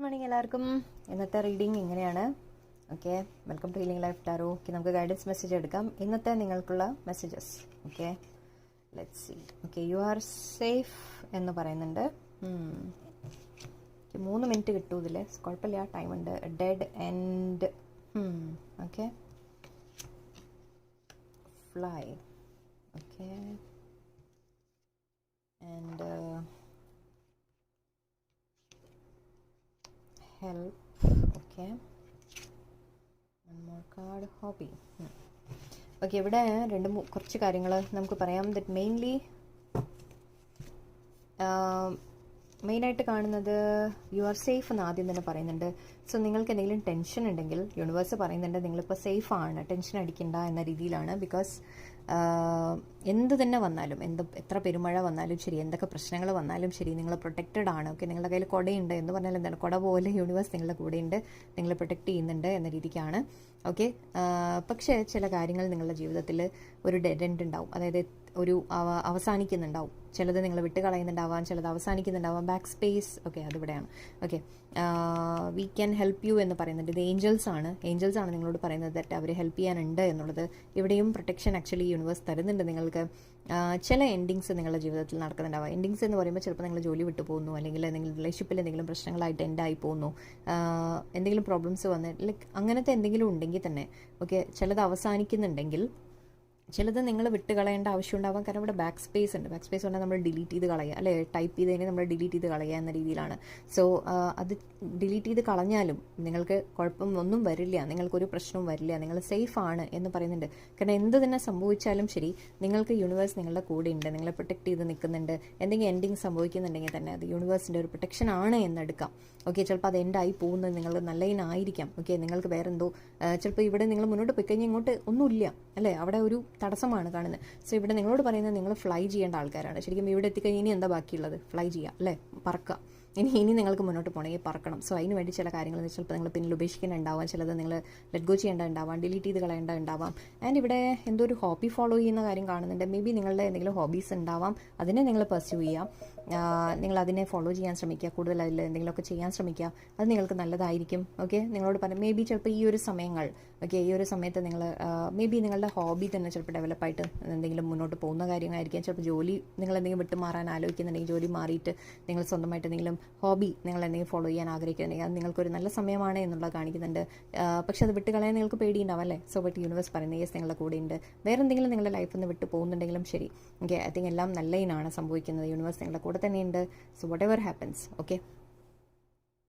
Good morning എല്ലാവർക്കും. ഇന്നത്തെ reading ഇങ്ങനെയാണ്. Okay, welcome to healing life tarot. Okay, നമുക്ക് ഗൈഡൻസ് മെസ്സേജ് എടുക്കാം. ഇന്നത്തെ നിങ്ങൾക്കുള്ള messages. Okay, let's see. Okay, you are safe എന്ന് പറയുന്നുണ്ട്. 3 മിനിറ്റ് കിട്ടും ഇതിൽ, കുഴപ്പമില്ല, ടൈമുണ്ട്. Dead end. Okay, fly. Okay, and help. Okay, one more card, hobby. Okay, ഇവിടെ കുറച്ച് കാര്യങ്ങൾ നമുക്ക് പറയാം. ദറ്റ് മെയിനായിട്ട് കാണുന്നത് യു ആർ സേഫ് എന്ന് ആദ്യം തന്നെ പറയുന്നുണ്ട്. സോ നിങ്ങൾക്ക് എന്തെങ്കിലും ടെൻഷൻ ഉണ്ടെങ്കിൽ യൂണിവേഴ്സ് പറയുന്നുണ്ട് നിങ്ങളിപ്പോൾ സേഫാണ്, ടെൻഷൻ അടിക്കണ്ട എന്ന രീതിയിലാണ്. ബിക്കോസ് എന്ത് തന്നെ വന്നാലും, എത്ര പെരുമഴ വന്നാലും ശരി, എന്തൊക്കെ പ്രശ്നങ്ങൾ വന്നാലും ശരി, നിങ്ങൾ പ്രൊട്ടക്റ്റഡ് ആണ്. ഓക്കെ, നിങ്ങളുടെ കയ്യിൽ കുടയുണ്ട് എന്ന് പറഞ്ഞാൽ എന്താണ്, കുട പോലെ യൂണിവേഴ്സ് നിങ്ങളുടെ കൂടെയുണ്ട്, നിങ്ങളെ പ്രൊട്ടക്റ്റ് ചെയ്യുന്നുണ്ട് എന്ന രീതിക്കാണ്. ഓക്കെ, പക്ഷേ ചില കാര്യങ്ങൾ നിങ്ങളുടെ ജീവിതത്തിൽ ഒരു ഡെഡ് എൻഡ് ഉണ്ടാവും, അതായത് ഒരു അവസാനിക്കുന്നുണ്ടാവും. ചിലത് നിങ്ങൾ വിട്ട് കളയുന്നുണ്ടാവാം, ചിലത് അവസാനിക്കുന്നുണ്ടാവാം. Back space. ഓക്കെ, അതിവിടെയാണ്. Okay, we can help you എന്ന് പറയുന്നുണ്ട്. ഇത് ഏഞ്ചൽസ് ആണ് നിങ്ങളോട് പറയുന്നത് ദറ്റ് അവർ ഹെൽപ്പ് ചെയ്യാനുണ്ട് എന്നുള്ളത്. ഇവിടെയും പ്രൊട്ടക്ഷൻ ആക്ച്വലി യൂണിവേഴ്സ് തരുന്നുണ്ട് നിങ്ങൾക്ക്. ചില എൻഡിങ്സ് നിങ്ങളുടെ ജീവിതത്തിൽ നടക്കുന്നുണ്ടാവാം. എൻഡിങ്സ് എന്ന് പറയുമ്പോൾ ചിലപ്പോൾ നിങ്ങൾ ജോലി വിട്ടു പോകുന്നു, അല്ലെങ്കിൽ എന്തെങ്കിലും റിലേഷൻഷിപ്പിൽ എന്തെങ്കിലും പ്രശ്നങ്ങളായിട്ട് എൻഡായി പോകുന്നു, എന്തെങ്കിലും പ്രോബ്ലംസ് വന്ന് ലൈക്ക് അങ്ങനത്തെ എന്തെങ്കിലും ഉണ്ടെങ്കിൽ തന്നെ. ഓക്കെ, ചിലത് അവസാനിക്കുന്നുണ്ടെങ്കിൽ ചിലത് നിങ്ങൾ വിട്ട് കളയേണ്ട ആവശ്യം ഉണ്ടാവാം. കാരണം ഇവിടെ ബാക്ക് സ്പേസ് ഉണ്ട്. ബാക്ക് സ്പേസ് പറഞ്ഞാൽ നമ്മൾ ഡിലീറ്റ് ചെയ്ത് കളയുക, അല്ലേ? ടൈപ്പ് ചെയ്ത് കഴിഞ്ഞാൽ നമ്മൾ ഡിലീറ്റ് ചെയ്ത് കളയുക എന്ന രീതിയിലാണ്. സോ അത് ഡിലീറ്റ് ചെയ്ത് കളഞ്ഞാലും നിങ്ങൾക്ക് കുഴപ്പം ഒന്നും വരില്ല, നിങ്ങൾക്കൊരു പ്രശ്നവും വരില്ല, നിങ്ങൾ സേഫ് ആണ് എന്ന് പറയുന്നുണ്ട്. കാരണം എന്ത് തന്നെ സംഭവിച്ചാലും ശരി, നിങ്ങൾക്ക് യൂണിവേഴ്സ് നിങ്ങളുടെ കൂടെ ഉണ്ട്, നിങ്ങളെ പ്രൊട്ടക്ട് ചെയ്ത് നിൽക്കുന്നുണ്ട്. എന്തെങ്കിലും എൻഡിങ് സംഭവിക്കുന്നുണ്ടെങ്കിൽ തന്നെ അത് യൂണിവേഴ്സിൻ്റെ ഒരു പ്രൊട്ടക്ഷൻ ആണ് എന്നെടുക്കാം. ഓക്കെ, ചിലപ്പോൾ അത് എൻഡായി പോകുന്നത് നിങ്ങൾക്ക് നല്ലതിനായിരിക്കാം. ഓക്കെ, നിങ്ങൾക്ക് വേറെന്തോ ചിലപ്പോൾ ഇവിടെ നിങ്ങൾ മുന്നോട്ട് പോയി കഴിഞ്ഞാൽ ഇങ്ങോട്ട് ഒന്നുമില്ല, അല്ലേ? അവിടെ ഒരു തടസ്സമാണ് കാണുന്നത്. സോ ഇവിടെ നിങ്ങളോട് പറയുന്നത് നിങ്ങൾ ഫ്ലൈ ചെയ്യേണ്ട ആൾക്കാരാണ്. ശരിക്കും ഇവിടെ എത്തിക്കഴിഞ്ഞാൽ ഇനി എന്താ ബാക്കിയുള്ളത്? ഫ്ലൈ ചെയ്യുക, അല്ലേ? പറക്കുക. ഇനി നിങ്ങൾക്ക് മുന്നോട്ട് പോകണമെങ്കിൽ പറക്കണം. സോ അതിന് വേണ്ടി ചില കാര്യങ്ങൾ ചിലപ്പോൾ നിങ്ങൾ പിന്നിൽ ഉപേക്ഷിക്കേണ്ടതുണ്ടാവാം, ചിലത് നിങ്ങൾ ലെറ്റ് ഗോ ചെയ്യേണ്ടതുണ്ടാവാം, ഡിലീറ്റ് ചെയ്ത് കളയേണ്ടതുണ്ടാവാം. ആൻഡ് ഇവിടെ എന്തോ ഒരു ഹോബി ഫോളോ ചെയ്യുന്ന കാര്യം കാണുന്നുണ്ട്. മേ ബി നിങ്ങളുടെ എന്തെങ്കിലും ഹോബീസ് ഉണ്ടാവാം, അതിനെ നിങ്ങൾ പെർസ്യൂ ചെയ്യാം, നിങ്ങൾ അതിനെ ഫോളോ ചെയ്യാൻ ശ്രമിക്കുക, കൂടുതൽ അതിൽ എന്തെങ്കിലുമൊക്കെ ചെയ്യാൻ ശ്രമിക്കുക. അത് നിങ്ങൾക്ക് നല്ലതായിരിക്കും. ഓക്കെ, നിങ്ങളോട് പറയാം മേ ബി ചിലപ്പോൾ ഈ ഒരു സമയങ്ങൾ, ഓക്കെ, ഈ ഒരു സമയത്ത് നിങ്ങൾ മേ ബി നിങ്ങളുടെ ഹോബി തന്നെ ചിലപ്പോൾ ഡെവലപ്പായിട്ട് എന്തെങ്കിലും മുന്നോട്ട് പോകുന്ന കാര്യമായിരിക്കാം. ചിലപ്പോൾ ജോലി നിങ്ങൾ എന്തെങ്കിലും വിട്ട് മാറാൻ ആലോചിക്കുന്നുണ്ടെങ്കിൽ, ജോലി മാറിയിട്ട് നിങ്ങൾ സ്വന്തമായിട്ട് എന്തെങ്കിലും ഹോബി നിങ്ങൾ എന്തെങ്കിലും ഫോളോ ചെയ്യാൻ ആഗ്രഹിക്കുന്നുണ്ടെങ്കിൽ അത് നിങ്ങൾക്കൊരു നല്ല സമയമാണ് എന്നുള്ളത് കാണിക്കുന്നുണ്ട്. പക്ഷെ അത് വിട്ട് കളയാൻ നിങ്ങൾക്ക് പേടിയുണ്ടാവും, അല്ലേ? സോ ബട്ട് യൂണിവേഴ്സ് പറയുന്നത് യെസ്, നിങ്ങളുടെ കൂടെ ഉണ്ട്. വേറെ എന്തെങ്കിലും നിങ്ങളുടെ ലൈഫിൽ നിന്ന് വിട്ട് പോകുന്നുണ്ടെങ്കിലും ശരി, ഓക്കെ, ഐ തിങ്ക് എല്ലാം നല്ലതിനാണ് സംഭവിക്കുന്നത്. യൂണിവേഴ്സ് നിങ്ങളുടെ കൂടെ തന്നെയുണ്ട്. So what ever happens, okay.